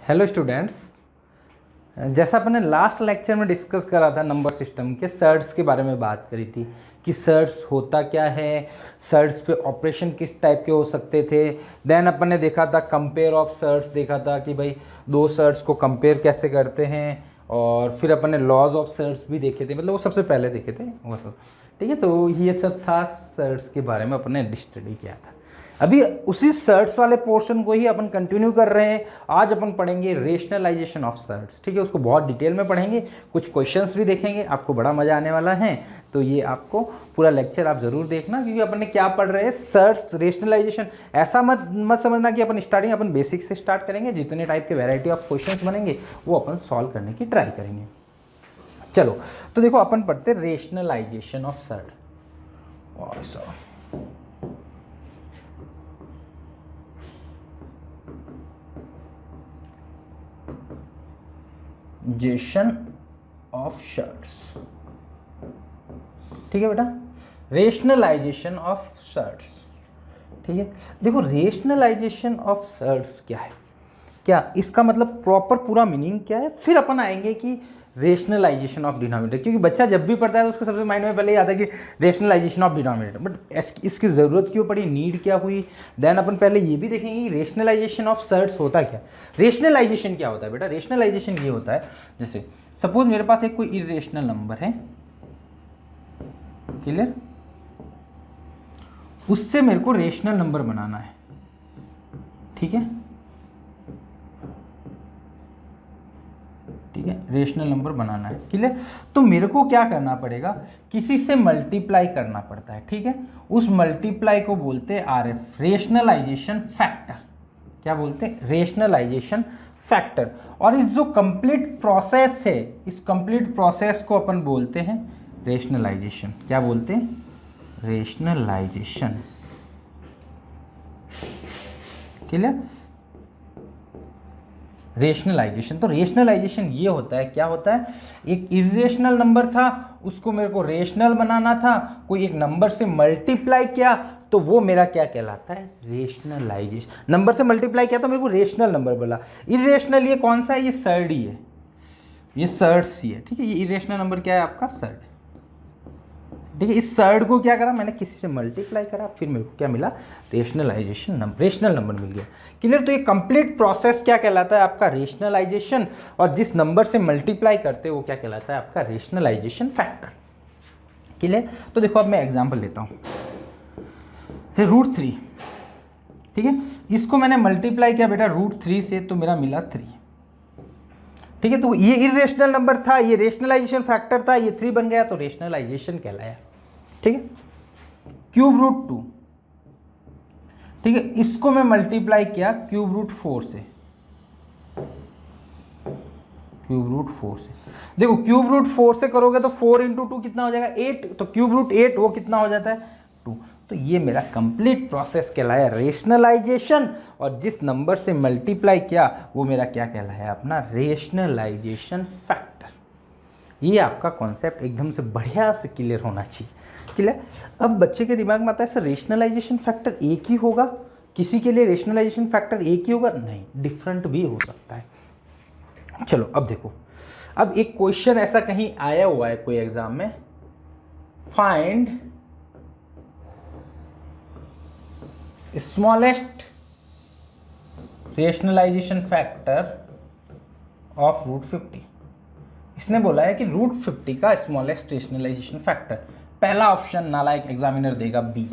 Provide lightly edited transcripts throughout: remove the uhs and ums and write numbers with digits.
Hello students, जैसा अपने last lecture में डिस्कस करा था नंबर सिस्टम के सर्ट्स के बारे में बात करी थी कि सर्ट्स होता क्या है, सर्ट्स पे ऑपरेशन किस टाइप के हो सकते थे। देन अपन ने देखा था कंपेयर ऑफ सर्ट्स, देखा था कि भाई दो सर्ट्स को कंपेयर कैसे करते हैं, और फिर अपन ने लॉज ऑफ सर्ट्स भी देखे थे, मतलब वो सबसे पहले देखे थे वो सब। ठीक है, तो ये सब था सर्ट्स के बारे में अपन ने स्टडी किया था। अभी उसी सर्ट्स वाले पोर्शन को ही अपन कंटिन्यू कर रहे हैं। आज अपन पढ़ेंगे रेशनलाइजेशन ऑफ सर्ट्स। ठीक है, उसको बहुत डिटेल में पढ़ेंगे, कुछ क्वेश्चंस भी देखेंगे, आपको बड़ा मजा आने वाला है। तो ये आपको पूरा लेक्चर आप जरूर देखना, क्योंकि अपन ने क्या पढ़ रहे हैं, सर्ट्स रेशनलाइजेशन। ऐसा मत समझना कि अपन स्टार्टिंग अपन बेसिक से स्टार्ट करेंगे, जितने टाइप के वैरायटी ऑफ क्वेश्चंस बनेंगे वो अपन सॉल्व करने की ट्राई करेंगे। चलो, तो देखो अपन पढ़ते रेशनलाइजेशन ऑफ सर्ट। जेशन ऑफ शर्ट्स। ठीक है बेटा, रेशनलाइजेशन ऑफ सर्ट्स। ठीक है, देखो रेशनलाइजेशन ऑफ सर्ट्स क्या है, क्या इसका मतलब प्रॉपर पूरा मीनिंग क्या है, फिर अपन आएंगे कि रेशनलाइजेशन ऑफ डिनोमिनेटर। क्योंकि बच्चा जब भी पढ़ता है तो उसके सबसे माइंड में पहले ही आता है कि रेशनलाइजेशन ऑफ डिनोमिनेटर, बट इसकी ज़रूरत क्यों पड़ी, नीड क्या हुई। देन अपन पहले ये भी देखेंगे कि रेशनलाइजेशन ऑफ सर्ट्स होता क्या। रेशनलाइजेशन क्या होता है बेटा, रेशनलाइजेशन ये होता है, जैसे सपोज मेरे पास एक कोई इरेशनल नंबर है, क्लियर, उससे मेरे को रेशनल नंबर बनाना है। ठीक है, ठीक है, रेशनल नंबर बनाना है, क्लियर। तो मेरे को क्या करना पड़ेगा, किसी से मल्टीप्लाई करना पड़ता है। ठीक है, उस मल्टीप्लाई को बोलते हैं आरएफ, रेशनलाइजेशन फैक्टर। क्या बोलते हैं, रेशनलाइजेशन फैक्टर। और इस जो कंप्लीट प्रोसेस है, इस कंप्लीट प्रोसेस को अपन बोलते हैं रेशनलाइजेशन। क्या बोलते हैं, रेशनलाइजेशन, क्लियर। रेशनलाइजेशन, तो रेशनलाइजेशन ये होता है, क्या होता है, एक इरेशनल नंबर था, उसको मेरे को रेशनल बनाना था, कोई एक नंबर से मल्टीप्लाई किया, तो वो मेरा क्या कहलाता है, रेशनलाइजेशन। नंबर से मल्टीप्लाई किया तो मेरे को रेशनल नंबर बोला। इरेशनल ये कौन सा है, ये सर्ड ही है, ये सर्ड सी है। ठीक है, ये इरेशनल नंबर क्या है आपका, सर्ड। ठीक है, इस सर्ड को क्या करा मैंने, किसी से मल्टीप्लाई करा, फिर मेरे को क्या मिला, रेशनलाइजेशन नंबर, रेशनल नंबर मिल गया। क्लियर, तो ये कंप्लीट प्रोसेस क्या कहलाता है आपका, रेशनलाइजेशन। और जिस नंबर से मल्टीप्लाई करते हो वो क्या कहलाता है आपका, रेशनलाइजेशन फैक्टर। क्लियर, तो देखो अब मैं एग्जांपल लेता हूँ, √3। ठीक है, इसको मैंने मल्टीप्लाई किया बेटा √3 से, तो मेरा मिला 3। ठीक है, तो ये इरेशनल नंबर था, ये रेशनलाइजेशन फैक्टर था, ये 3 बन गया, तो रेशनलाइजेशन कहलाया। ठीक है, √2। ठीक है, इसको मैं मल्टीप्लाई किया √4 से, √4 से। देखो √4 से करोगे तो 4 × 2 कितना हो जाएगा, 8, तो √8 वो कितना हो जाता है, 2। तो ये मेरा कंप्लीट प्रोसेस कहलाया रेशनलाइजेशन, और जिस नंबर से मल्टीप्लाई किया वो मेरा क्या कहलाया, अपना रेशनलाइजेशन फैक्टर। ये आपका कॉन्सेप्ट एकदम से बढ़िया से क्लियर होना चाहिए, क्लियर। अब बच्चे के दिमाग में आता है सर रेशनलाइजेशन फैक्टर एक ही होगा, किसी के लिए रेशनलाइजेशन फैक्टर एक ही होगा, नहीं, डिफरेंट भी हो सकता है। चलो अब देखो, अब एक क्वेश्चन ऐसा कहीं आया हुआ है कोई एग्जाम में, find smallest rationalisation factor of √50। इसने बोला है कि √50 का स्मॉलेस्ट रेशनलाइजेशन फैक्टर, पहला ऑप्शन नालायक एग्जामिनर देगा बी,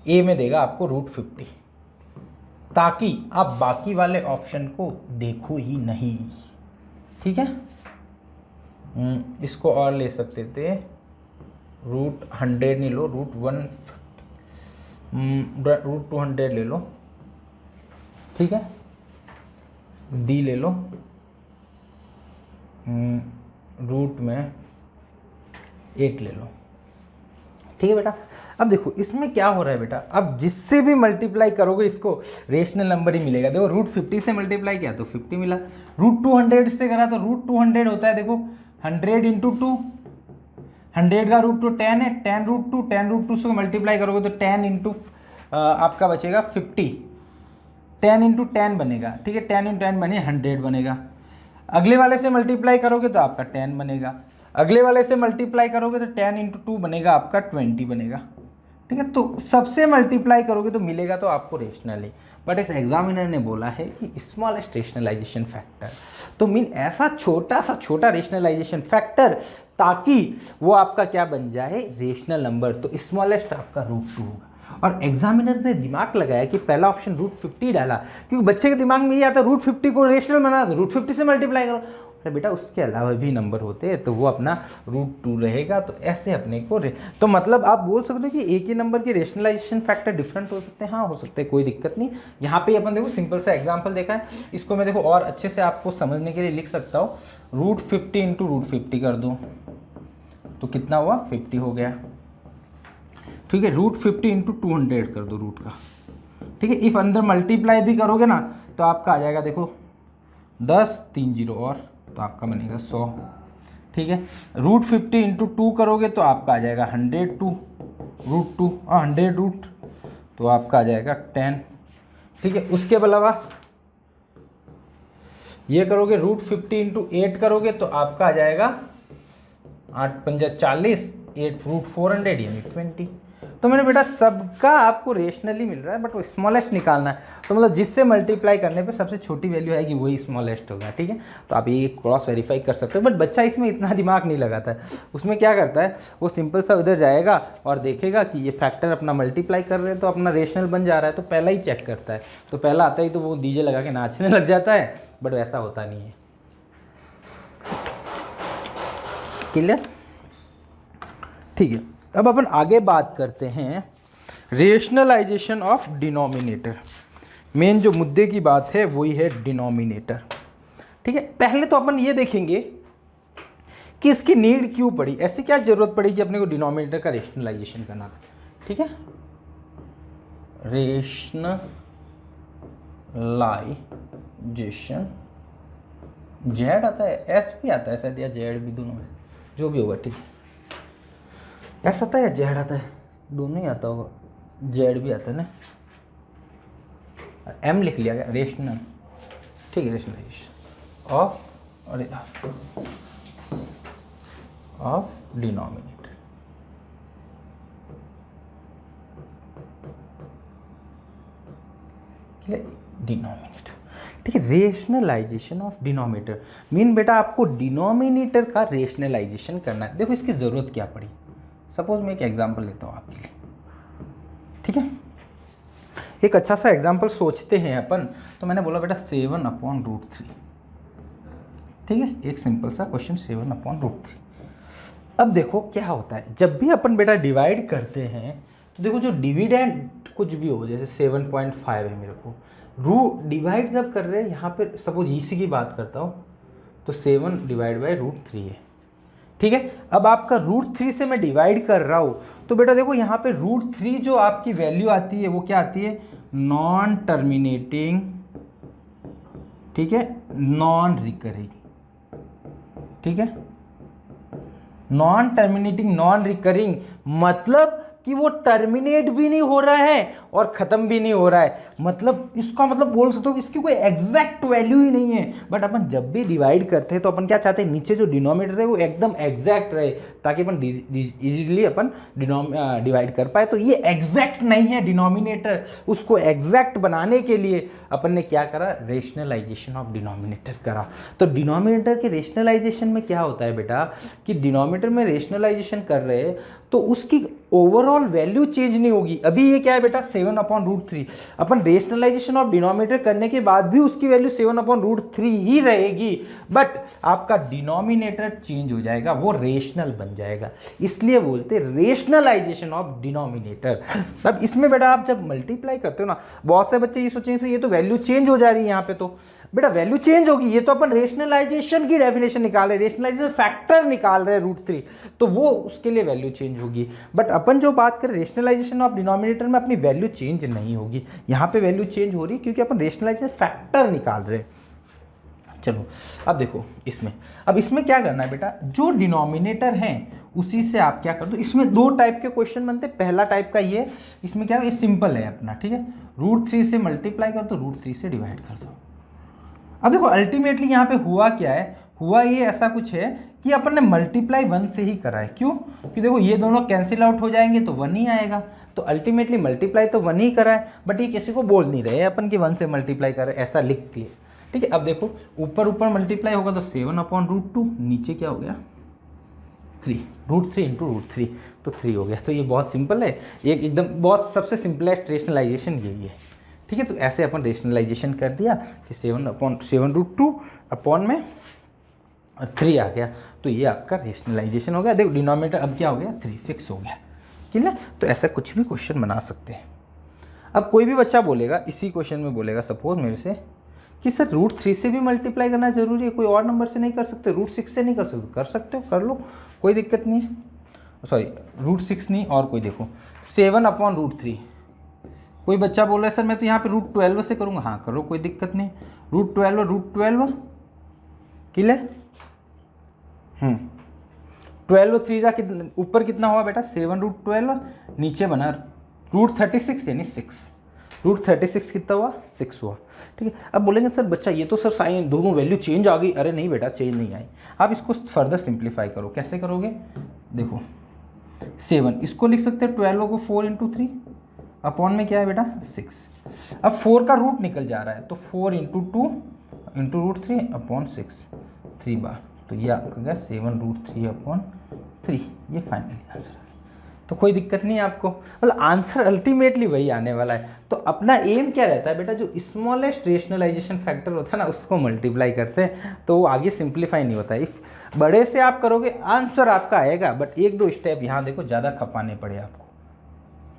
ए में देगा आपको √50, ताकि आप बाकी वाले ऑप्शन को देखो ही नहीं। ठीक है, इसको और ले सकते थे, √100 नहीं लो, √200 ले लो। ठीक है, डी ले लो, रूट में 8 ले लो। ठीक है बेटा, अब देखो इसमें क्या हो रहा है बेटा, अब जिससे भी मल्टीप्लाई करोगे इसको रेशनल नंबर ही मिलेगा। देखो √50 से मल्टीप्लाई किया तो 50 मिला, √200 से करा तो √200 होता है, देखो 100 × 2, 100 का √2 10 है, 10 √2 से मल्टीप्लाई करोगे तो 10 × आपका बचेगा 50, 10 इंटू 10 बनेगा, ठीक है, 10 इंटू 10 बने 100 बनेगा। अगले वाले से मल्टीप्लाई करोगे तो आपका 10 बनेगा, अगले वाले से मल्टीप्लाई करोगे तो 10 इंटू 2 बनेगा आपका 20 बनेगा, ठीक है। तो सबसे मल्टीप्लाई करोगे तो मिलेगा तो आपको रेशनली, बट इस एग्जामिनर ने बोला है कि स्मॉलेस्ट रेशनलाइजेशन फैक्टर, तो मीन ऐसा छोटा रेशनलाइजेशन फैक्टर ताकि वो आपका क्या बन जाए, रेशनल नंबर। तो स्मॉलेस्ट आपका √2 होगा। और एग्जामिनर ने दिमाग लगाया कि पहला ऑप्शन √50 डाला, क्योंकि बच्चे के दिमाग में ये आता है √50 को रेशनल बना दो, √50 से मल्टीप्लाई करो। अरे बेटा उसके अलावा भी नंबर होते हैं, तो वो अपना √2 रहेगा। तो ऐसे अपने को तो मतलब आप बोल सकते हो कि एक ही नंबर के रेशनलाइजेशन फैक्टर डिफरेंट हो सकते हैं, हाँ हो सकते हैं, कोई दिक्कत नहीं। यहाँ पे अपन देखो सिंपल सा एग्जांपल देखा है, इसको मैं देखो और अच्छे से आपको समझने के लिए लिख सकता हूँ। √50 इंटू √50 कर दो तो कितना हुआ, 50 हो गया, ठीक है। √50 इंटू 200 कर दो रूट का, ठीक है। इफ अंदर मल्टीप्लाई भी करोगे ना तो आपका आ जाएगा देखो 10 3 0 और, तो आपका बनेगा 100, ठीक है। √50 इंटू 2 करोगे तो आपका आ जाएगा 100 √2 100 रूट, तो आपका आ जाएगा 10, ठीक है। उसके अलावा ये करोगे √50 इंटू 8 करोगे तो आपका आ जाएगा 8 पंजा 40, 8 √400 यानी 20। तो मैंने बेटा सबका आपको रेशनली मिल रहा है, बट वो स्मॉलेस्ट निकालना है, तो मतलब जिससे मल्टीप्लाई करने पे सबसे छोटी वैल्यू आएगी वही स्मॉलेस्ट होगा, ठीक है। तो आप ये क्रॉस वेरीफाई कर सकते हो, बट बच्चा इसमें इतना दिमाग नहीं लगाता है। उसमें क्या करता है, वो सिंपल सा उधर जाएगा और देखेगा कि ये फैक्टर अपना मल्टीप्लाई कर रहे हैं तो अपना रेशनल बन जा रहा है, तो पहला ही चेक करता है। तो पहला आता ही तो वो डीजे लगा के नाचने लग जाता है, बट वैसा होता नहीं है। क्लियर, ठीक है। अब अपन आगे बात करते हैं रेशनलाइजेशन ऑफ डिनोमिनेटर। मेन जो मुद्दे की बात है वही है डिनोमिनेटर, ठीक है। पहले तो अपन ये देखेंगे कि इसकी नीड क्यों पड़ी, ऐसी क्या जरूरत पड़ी कि अपने को डिनोमिनेटर का रेशनलाइजेशन करना था, ठीक है। रेशनलाइजेशन, जेड आता है, एस भी आता है शायद, या जेड भी, दोनों है, जो भी होगा, ठीक है। एस आता है या जेड आता है, दोनों ही आता होगा, जेड भी आता है ना, एम लिख लिया गया, रेशनल, ठीक है। रेशनलाइजेशन ऑफ डिनोमिनेटर, डिनोमिनेटर, ठीक है। रेशनलाइजेशन ऑफ डिनोमिनेटर मीन बेटा आपको डिनोमिनेटर का रेशनलाइजेशन करना है। देखो इसकी ज़रूरत क्या पड़ी, सपोज मैं एक एग्जांपल लेता हूँ आपके लिए, ठीक है। एक अच्छा सा एग्जांपल सोचते हैं अपन, तो मैंने बोला बेटा 7/√3, ठीक है। एक सिंपल सा क्वेश्चन 7/√3। अब देखो क्या होता है, जब भी अपन बेटा डिवाइड करते हैं तो देखो जो डिविडेंड कुछ भी हो, जैसे 7.5 है मेरे को, डिवाइड जब कर रहे हैं यहाँ पे, सपोज इसी की बात करता हूँ, तो 7/√3 है, ठीक है। अब आपका √3 से मैं डिवाइड कर रहा हूँ, तो बेटा देखो यहाँ पे √3 जो आपकी वैल्यू आती है वो क्या आती है, नॉन टर्मिनेटिंग, ठीक है, नॉन रिकरिंग, ठीक है। नॉन टर्मिनेटिंग नॉन रिकरिंग मतलब कि वो टर्मिनेट भी नहीं हो रहा है और ख़त्म भी नहीं हो रहा है, मतलब इसका मतलब बोल सकते हो कि इसकी कोई एग्जैक्ट वैल्यू ही नहीं है। बट अपन जब भी डिवाइड करते हैं तो अपन क्या चाहते हैं, नीचे जो डिनोमिनेटर है वो एकदम एग्जैक्ट रहे, ताकि अपन इजीली अपन डिवाइड कर पाए। तो ये एग्जैक्ट नहीं है डिनोमिनेटर, उसको एग्जैक्ट बनाने के लिए अपन ने क्या करा, रेशनलाइजेशन ऑफ डिनोमिनेटर करा। तो डिनोमिनेटर के रेशनलाइजेशन में क्या होता है बेटा, कि डिनोमिनेटर में रेशनलाइजेशन कर रहे हैं तो उसकी ओवरऑल वैल्यू चेंज नहीं होगी। अभी ये क्या है बेटा, 7/√3, अपन रेशनलाइजेशन ऑफ डिनोमिनेटर करने के बाद भी उसकी वैल्यू 7/√3 ही रहेगी, बट आपका डिनोमिनेटर चेंज हो जाएगा, वो रेशनल बन जाएगा, इसलिए बोलते रेशनलाइजेशन ऑफ डिनोमिनेटर। अब इसमें बेटा आप जब मल्टीप्लाई करते हो ना, बहुत से बच्चे ये सोचेंगे ये तो वैल्यू चेंज हो जा रही है यहाँ पे, तो बेटा वैल्यू चेंज होगी, ये तो अपन रेशनलाइजेशन की डेफिनेशन निकाल रहे हैं, रेशनलाइजेशन फैक्टर निकाल रहे हैं √3, तो वो उसके लिए वैल्यू चेंज होगी। बट अपन जो बात करें रेशनलाइजेशन ऑफ डिनोमिनेटर में अपनी वैल्यू चेंज नहीं होगी, यहाँ पे वैल्यू चेंज हो रही है क्योंकि अपन रेशनलाइजेशन फैक्टर निकाल रहे हैं। चलो अब देखो इसमें क्या करना है बेटा, जो डिनोमिनेटर हैं उसी से आप क्या कर दो। इसमें दो टाइप के क्वेश्चन बनते हैं। पहला टाइप का ये, इसमें क्या है, ये सिंपल है अपना, ठीक है। √3 से मल्टीप्लाई कर दो, √3 से डिवाइड कर दो। अब देखो अल्टीमेटली यहाँ पे हुआ क्या है, हुआ ये ऐसा कुछ है कि अपन ने मल्टीप्लाई 1 से ही करा है। क्यों? क्योंकि देखो ये दोनों कैंसिल आउट हो जाएंगे तो 1 ही आएगा, तो अल्टीमेटली मल्टीप्लाई तो 1 ही करा है, बट ये किसी को बोल नहीं रहे अपन कि 1 से मल्टीप्लाई कर रहे, ऐसा लिख के, ठीक है। अब देखो ऊपर ऊपर मल्टीप्लाई होगा तो 7/√2, नीचे क्या हो गया 3, √3 इंटू √3 तो 3 हो गया। तो ये बहुत सिंपल है, एक एकदम बहुत सबसे सिंपलेस्ट रेशनलाइजेशन यही है, ठीक है। तो ऐसे अपन रेशनलाइजेशन कर दिया कि 7/7√2 अपॉन में 3 आ गया, तो ये आपका रेशनलाइजेशन हो गया। देखो डिनोमिनेटर अब क्या हो गया 3 फिक्स हो गया, ठीक है। तो ऐसा कुछ भी क्वेश्चन बना सकते हैं। अब कोई भी बच्चा बोलेगा, इसी क्वेश्चन में बोलेगा सपोज मेरे से कि सर √3 से भी मल्टीप्लाई करना जरूरी है, कोई और नंबर से नहीं कर सकते, √6 से नहीं कर सकते? कर सकते हो, कर लो, कोई दिक्कत नहीं है। सॉरी √6 नहीं, और कोई देखो 7/√3। कोई बच्चा बोल रहा है सर मैं तो यहाँ पे √12 से करूँगा, हाँ करो, कोई दिक्कत नहीं। √12 क्लियर। 12 3 जा कितना, ऊपर कितना हुआ बेटा 7√12, नीचे बना √36 यानी 6, √36 कितना हुआ 6 हुआ, ठीक है। अब बोलेंगे सर बच्चा ये तो सर साइन दोनों वैल्यू चेंज आ गई। अरे नहीं बेटा चेंज नहीं आई, आप इसको फर्दर सिंप्लीफाई करो। कैसे करोगे, देखो 7 इसको लिख सकते हैं 12 को 4 × 3 अपॉन में क्या है बेटा 6। अब 4 का रूट निकल जा रहा है तो 4 × 2 × √3 अपॉन 6 3 बार, तो ये आपका गया 7√3/3, ये फाइनली आंसर है। तो कोई दिक्कत नहीं है आपको, मतलब आंसर अल्टीमेटली वही आने वाला है। तो अपना एम क्या रहता है बेटा, जो स्मॉलेस्ट रेशनलाइजेशन फैक्टर होता है ना उसको मल्टीप्लाई करते हैं, तो वो आगे सिंप्लीफाई नहीं होता है। इफ बड़े से आप करोगे आंसर आपका आएगा, बट 1-2 स्टेप यहाँ देखो ज़्यादा खपाने पड़े आपको,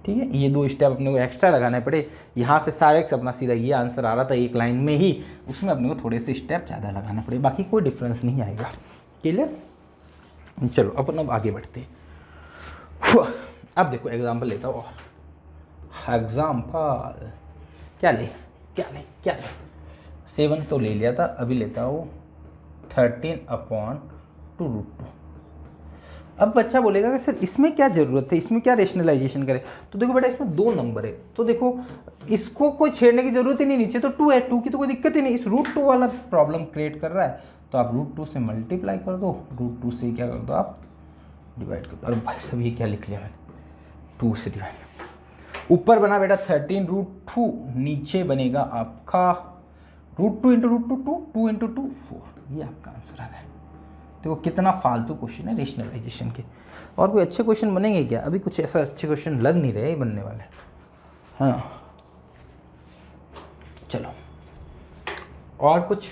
ठीक है। ये 2 स्टेप अपने को एक्स्ट्रा लगाने पड़े। यहाँ से सारे अपना सीधा ये आंसर आ रहा था एक लाइन में ही, उसमें अपने को थोड़े से स्टेप ज़्यादा लगाने पड़े, बाकी कोई डिफरेंस नहीं आएगा, क्लियर। चलो अपन अब आगे बढ़ते हैं। अब देखो एग्जाम्पल लेता हूँ, और एग्जाम्पल क्या ले 7 तो ले लिया था, अभी लेता हूँ 13/√2। अब बच्चा बोलेगा कि सर इसमें क्या ज़रूरत है, इसमें क्या रेशनलाइजेशन करें। तो देखो बेटा इसमें 2 नंबर है, तो देखो इसको कोई छेड़ने की जरूरत ही नहीं, नीचे तो 2 है, 2 की तो कोई दिक्कत ही नहीं। इस √2 वाला प्रॉब्लम क्रिएट कर रहा है, तो आप √2 से मल्टीप्लाई कर दो, √2 से क्या कर दो आप डिवाइड कर दो। अरे भाई सब ये क्या लिख लिया मैंने, 2 से डिवाइड। ऊपर बना बेटा 13√2, नीचे बनेगा आपका √2 × √2 2 × 2 4, ये आपका आंसर आ गया। देखो कितना फालतू क्वेश्चन है रेशनलाइजेशन के। और कोई अच्छे क्वेश्चन बनेंगे क्या, अभी कुछ ऐसा अच्छे क्वेश्चन लग नहीं रहे बनने वाले। हाँ चलो और कुछ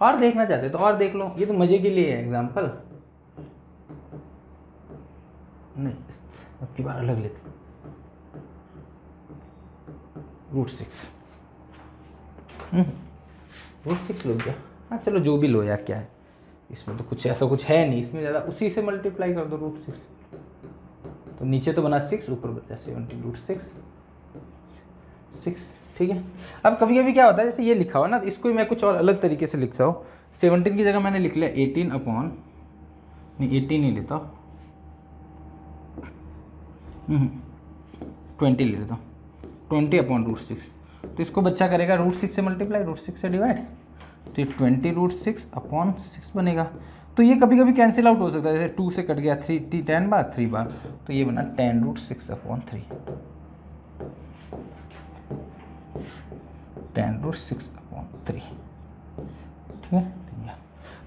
और देखना चाहते तो और देख लो, ये तो मजे के लिए है एग्जाम्पल, नहीं अब की बार अलग लेते। √6 √6 लो क्या, हाँ चलो जो भी लो यार, क्या है इसमें, तो कुछ ऐसा कुछ है नहीं इसमें ज़्यादा, उसी से मल्टीप्लाई कर दो √6। तो नीचे तो बना 6, ऊपर बचा 17 √6, ठीक है। अब कभी कभी क्या होता है, जैसे ये लिखा हुआ ना, तो इसको मैं कुछ और अलग तरीके से लिखता हूँ। 17 की जगह मैंने लिख लिया 18 ही लेता हूँ, 20 ले लेता हूँ, 20/√6। तो इसको बच्चा करेगा √6 से मल्टीप्लाई, √6 से डिवाइड, तो ये 20√6/6 बनेगा। तो ये कभी कभी कैंसिल आउट हो सकता है, जैसे 2 से कट गया 10 बार 3 बार, तो ये बना 10√6/3, 10√6/3, ठीक है।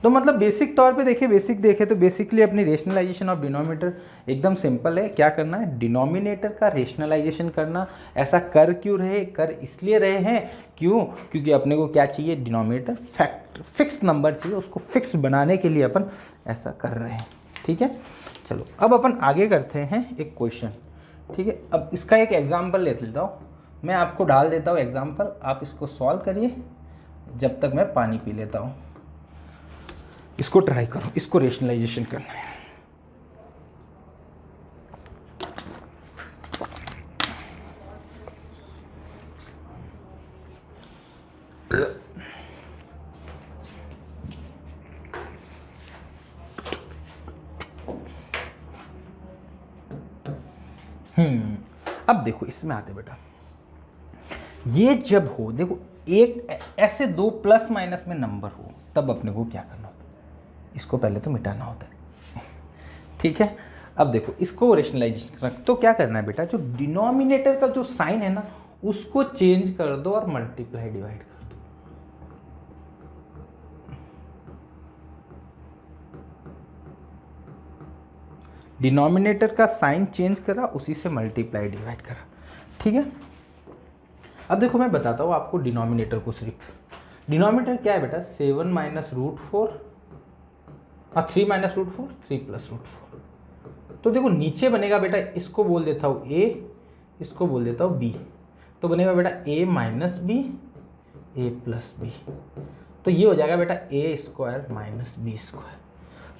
तो मतलब बेसिक तौर पे देखें, बेसिक देखें तो बेसिकली अपनी रेशनलाइजेशन ऑफ डिनोमिनेटर एकदम सिंपल है। क्या करना है, डिनोमिनेटर का रेशनलाइजेशन करना। ऐसा कर क्यों रहे, कर इसलिए रहे हैं, क्यों, क्योंकि अपने को क्या चाहिए, डिनोमिनेटर फैक्ट फिक्स नंबर चाहिए, उसको फिक्स बनाने के लिए अपन ऐसा कर रहे हैं, ठीक है। चलो अब अपन आगे करते हैं एक क्वेश्चन, ठीक है। अब इसका एक एग्जाम्पल ले लेता हूँ, मैं आपको डाल देता हूँ एग्जाम्पल, आप इसको सॉल्व करिए जब तक मैं पानी पी लेता हूँ। इसको ट्राई करो, इसको रेशनलाइजेशन करना है। अब देखो इसमें आते बेटा, ये जब हो, देखो एक ऐसे दो प्लस माइनस में नंबर हो तब अपने को क्या करना होता है, इसको पहले तो मिटाना होता है। ठीक है, अब देखो इसको रेशनलाइजेशन करना, तो क्या करना है बेटा, जो डिनोमिनेटर का जो साइन है ना उसको चेंज कर दो और मल्टीप्लाई डिवाइड कर दो। डिनोमिनेटर का साइन चेंज करा, उसी से मल्टीप्लाई डिवाइड करा। ठीक है, अब देखो मैं बताता हूँ आपको डिनोमिनेटर को। सिर्फ डिनोमिनेटर क्या है बेटा, 7 माइनस रूट 4 और 3 माइनस रूट 4, 3 प्लस रूट 4। तो देखो नीचे बनेगा बेटा, इसको बोल देता हूँ a, इसको बोल देता हूँ b, तो बनेगा बेटा a minus B, a plus B. तो ये हो जाएगा बेटा a square minus B square.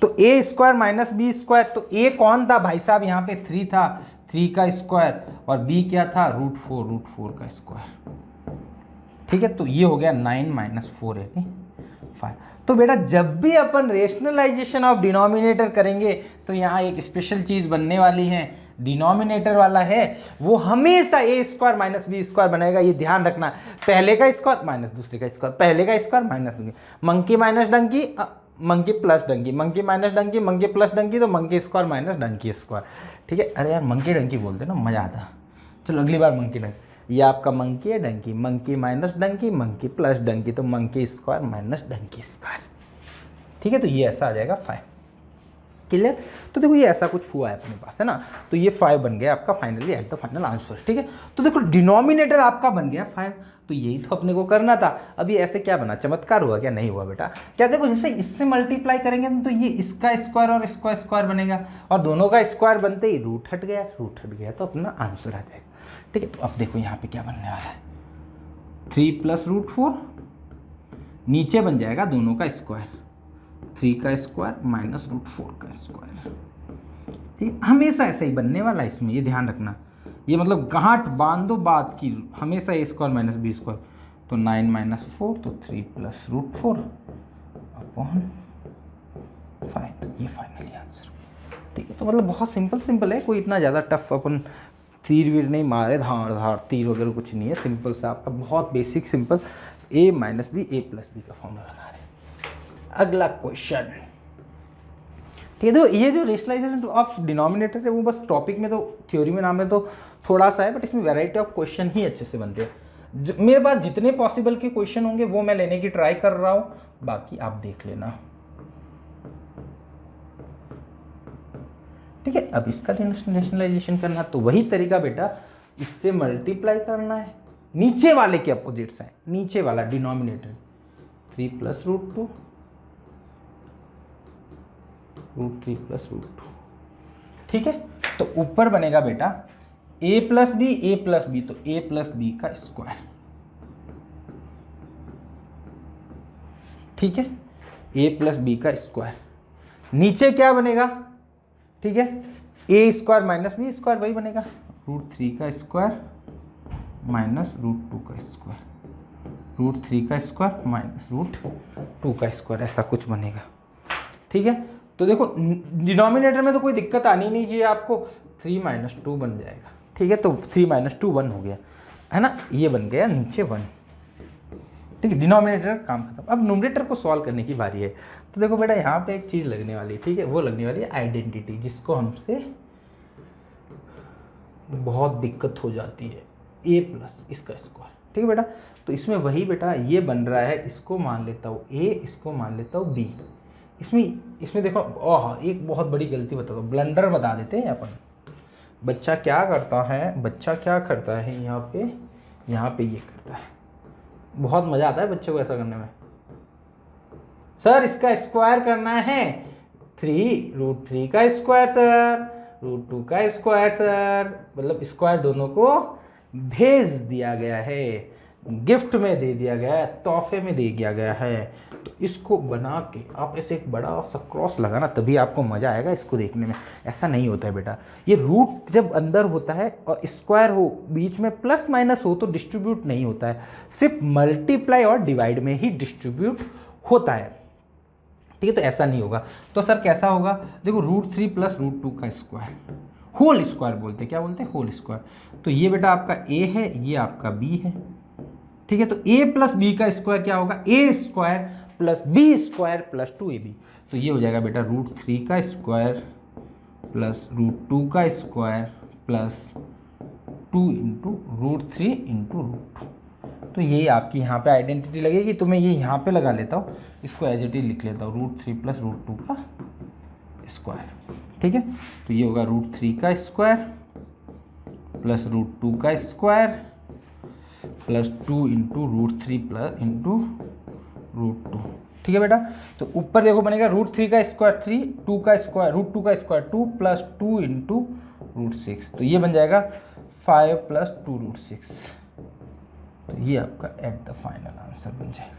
तो a square minus B square, तो a कौन था भाई साहब, यहाँ पे 3 था, 3 का स्क्वायर, और b क्या था, रूट 4 का स्क्वायर। ठीक है, तो ये हो गया 9 माइनस 4 यानी 5। तो बेटा जब भी अपन रेशनलाइजेशन ऑफ डिनोमिनेटर करेंगे तो यहाँ एक स्पेशल चीज़ बनने वाली है, डिनोमिनेटर वाला है वो हमेशा a square minus B square बनेगा। ये ध्यान रखना, पहले का स्क्वायर माइनस दूसरे का स्क्वायर, पहले का स्क्वायर माइनस दूसरे, monkey minus donkey, monkey plus donkey, monkey minus donkey, monkey plus donkey, तो monkey square minus donkey square. ठीक है, अरे यार मंकी डंकी बोलते ना, मज़ा आता। चलो अगली बार मंकी डंकी, ये आपका मंकी है donkey, monkey minus donkey, monkey plus donkey, तो monkey square minus donkey square. ठीक है, तो ये ऐसा आ जाएगा 5। क्लियर, तो देखो ये ऐसा कुछ हुआ है अपने पास, है ना, तो ये 5 बन गया आपका finally at the final answer. ठीक है, तो देखो डिनोमिनेटर आपका बन गया 5, तो यही तो अपने को करना था। अभी ऐसे क्या बना, चमत्कार हुआ क्या, नहीं हुआ बेटा। क्या देखो जैसे इससे मल्टीप्लाई करेंगे तो ये इसका स्क्वायर और इसका स्क्वायर बनेगा, और दोनों का स्क्वायर बनते ही रूट हट गया, तो अपना आंसर आ जाएगा। ठीक है, तो अब देखो यहाँ पे क्या बनने वाला है, 3 प्लस रूट 4, नीचे बन जाएगा दोनों का स्क्वायर, 3 का स्क्वायर माइनस रूट 4 का स्क्वायर। ठीक, हमेशा ऐसा ही बनने वाला है इसमें, ये ध्यान रखना, ये मतलब गांठ बांधो बात की, हमेशा a square minus B square, तो 9 माइनस 4, तो 3 प्लस रूट 4 अपॉन 5, तो ये फाइनली आंसर। ठीक है, तो मतलब बहुत सिंपल है, कोई इतना ज़्यादा टफ अपन तीर वीर नहीं मारे, धार तीर वगैरह कुछ नहीं है, सिंपल सा आपका बहुत basic simple a minus B a plus B का फॉर्मूला लगा रहे हैं। अगला क्वेश्चन, ठीक है, तो ये जो रेशनलाइजेशन ऑफ डिनोमिनेटर है वो बस टॉपिक में तो, थ्योरी में नाम में तो थोड़ा सा है, बट इसमें वैरायटी ऑफ क्वेश्चन ही अच्छे से बनते हैं। मेरे पास जितने पॉसिबल के क्वेश्चन होंगे वो मैं लेने की ट्राई कर रहा हूँ, बाकी आप देख लेना। ठीक है, अब इसका रेशनलाइजेशन करना तो वही तरीका बेटा, इससे मल्टीप्लाई करना है, नीचे वाले के अपोजिट्स हैं, नीचे वाला denominator 3 plus root 2, root 3 plus root 2। ठीक है, तो ऊपर बनेगा बेटा a प्लस बी, तो a प्लस बी का स्क्वायर। ठीक है, a प्लस बी का स्क्वायर, नीचे क्या बनेगा, ठीक है, a square minus B square, वही बनेगा रूट 3 का स्क्वायर माइनस रूट 2 का स्क्वायर, रूट 3 का स्क्वायर माइनस रूट 2 का स्क्वायर, ऐसा कुछ बनेगा। ठीक है, तो देखो डिनोमिनेटर में तो कोई दिक्कत आनी नहीं चाहिए आपको, 3 माइनस 2 बन जाएगा। ठीक है, तो 3 माइनस 2 1 हो गया, है ना, ये बन गया नीचे 1। ठीक है, डिनोमिनेटर काम खत्म। अब न्यूमरेटर को सॉल्व करने की बारी है। तो देखो बेटा यहाँ पे एक चीज़ लगने वाली है, ठीक है, वो लगने वाली है आइडेंटिटी, जिसको हमसे बहुत दिक्कत हो जाती है, a प्लस इसका स्क्वायर। ठीक है बेटा, तो इसमें वही बेटा ये बन रहा है, इसको मान लेता हूँ a, इसको मान लेता हूँ b। इसमें देखो, ओह एक बहुत बड़ी गलती बता दो, ब्लंडर बता देते हैं अपन। बच्चा क्या करता है यहाँ पे ये करता है, बहुत मज़ा आता है बच्चे को ऐसा करने में। सर इसका स्क्वायर करना है, 3 रूट 3 का स्क्वायर सर, रूट 2 का स्क्वायर सर, मतलब स्क्वायर दोनों को भेज दिया गया है, गिफ्ट में दे दिया गया है, तोहफे में दे दिया गया है। तो इसको बना के आप ऐसे एक बड़ा सा क्रॉस लगाना, तभी आपको मज़ा आएगा इसको देखने में। ऐसा नहीं होता है बेटा, ये रूट जब अंदर होता है और स्क्वायर हो, बीच में प्लस माइनस हो, तो डिस्ट्रीब्यूट नहीं होता है, सिर्फ मल्टीप्लाई और डिवाइड में ही डिस्ट्रीब्यूट होता है। ठीक है, तो ऐसा नहीं होगा। तो सर कैसा होगा, देखो रूट 3 प्लस रूट 2 का स्क्वायर होल स्क्वायर बोलते हैं, क्या बोलते हैं, होल स्क्वायर। तो ये बेटा आपका ए है, ये आपका बी है, ठीक है। तो ए प्लस बी का स्क्वायर क्या होगा, A square plus B square plus 2ab। तो ये हो जाएगा बेटा √3 का स्क्वायर प्लस √2 का स्क्वायर प्लस 2 इंटू √3 इंटू √2। तो ये आपकी यहाँ पे आइडेंटिटी लगेगी, तो मैं ये यहाँ पे लगा लेता हूँ, इसको एज इट इज लिख लेता हूँ √3 प्लस √2 का स्क्वायर, ठीक है। तो ये होगा √3 का स्क्वायर प्लस √2 का square plus 2 into √3 plus into √2, ठीक है बेटा। तो ऊपर देखो बनेगा √3 का स्क्वायर 3, 2 का स्क्वायर √2 का स्क्वायर 2 प्लस 2 इंटू √6। तो ये बन जाएगा 5 प्लस 2√6। तो ये आपका एट द फाइनल आंसर बन जाएगा,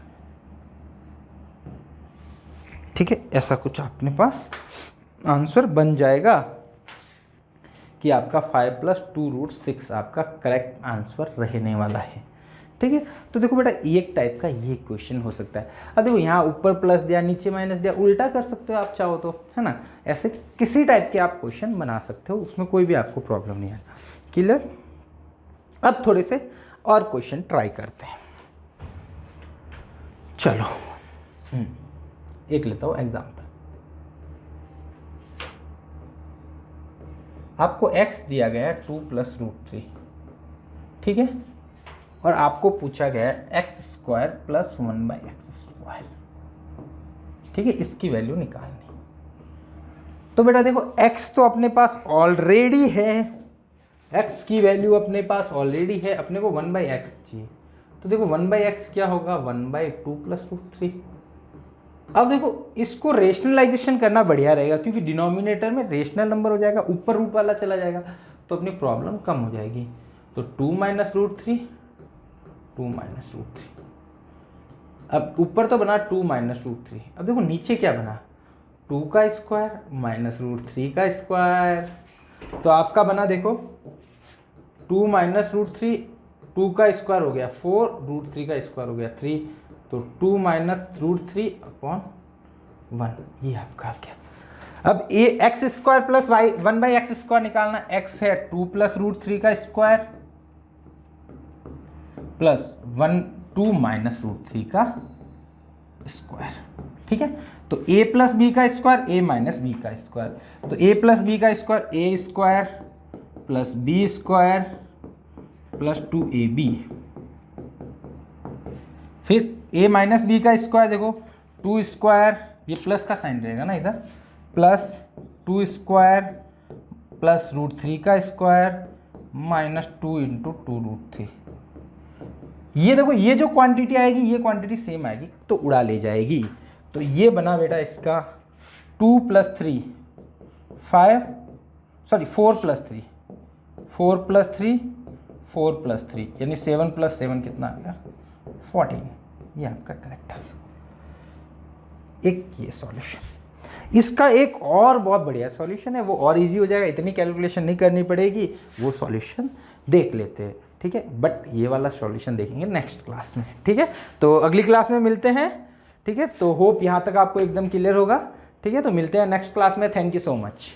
ठीक है। ऐसा कुछ अपने पास आंसर बन जाएगा कि आपका 5 प्लस 2√6 आपका करेक्ट आंसर रहने वाला है, ठीक है। तो देखो बेटा एक टाइप का ये क्वेश्चन हो सकता है। अब देखो यहाँ ऊपर प्लस दिया, नीचे माइनस दिया, उल्टा कर सकते हो आप चाहो तो, है ना। ऐसे किसी टाइप के आप क्वेश्चन बना सकते हो, उसमें कोई भी आपको प्रॉब्लम नहीं है। क्लियर। अब थोड़े से और क्वेश्चन ट्राई करते हैं। चलो एक लेता हूँ एग्जाम्पल। आपको x दिया गया है 2 प्लस √3, ठीक है, और आपको पूछा गया है x square plus 1/x square, ठीक है, इसकी वैल्यू निकालनी। तो बेटा देखो x तो अपने पास ऑलरेडी है, x की वैल्यू अपने पास ऑलरेडी है, अपने को 1/x चाहिए। तो देखो 1/x क्या होगा, 1/2 प्लस √3। अब देखो इसको रेशनलाइजेशन करना बढ़िया रहेगा, क्योंकि डिनोमिनेटर में रेशनल नंबर हो जाएगा, ऊपर रूट वाला चला जाएगा, तो अपनी प्रॉब्लम कम हो जाएगी। तो 2 माइनस √3, 2 माइनस √3। अब ऊपर तो बना 2 माइनस √3, अब देखो नीचे क्या बना, 2 का स्क्वायर माइनस √3 का स्क्वायर। तो आपका बना देखो 2 माइनस √3, 2 का स्क्वायर हो गया 4, √3 का स्क्वायर हो गया 3, तो 2 माइनस √3 अपॉन 1, ये आपका आ गया। अब A X square plus Y 1/x square निकालना, x है 2 प्लस √3 का स्क्वायर प्लस 2 माइनस √3 का स्क्वायर, ठीक है। तो a प्लस बी का स्क्वायर a माइनस बी का स्क्वायर, तो a प्लस बी का square a square plus B square plus 2ab, फिर a माइनस बी का स्क्वायर देखो 2 स्क्वायर, ये प्लस का साइन रहेगा ना इधर, प्लस 2 स्क्वायर प्लस √3 का स्क्वायर माइनस 2 इंटू 2√3। ये देखो ये जो क्वांटिटी आएगी ये क्वांटिटी सेम आएगी, तो उड़ा ले जाएगी। तो ये बना बेटा इसका 2 plus 3 5, sorry 4 plus 3, 4 plus 3, 4 plus 3, यानी 7 प्लस 7 कितना आ गया 14। ये आपका करेक्ट आंसर। एक ये सॉल्यूशन, इसका एक और बहुत बढ़िया सॉल्यूशन है, वो और इजी हो जाएगा, इतनी कैलकुलेशन नहीं करनी पड़ेगी, वो सॉल्यूशन देख लेते हैं, ठीक है। बट ये वाला सॉल्यूशन देखेंगे नेक्स्ट क्लास में, ठीक है। तो अगली क्लास में मिलते हैं, ठीक है। तो होप यहाँ तक आपको एकदम क्लियर होगा, ठीक है। तो मिलते हैं नेक्स्ट क्लास में। Thank you so much.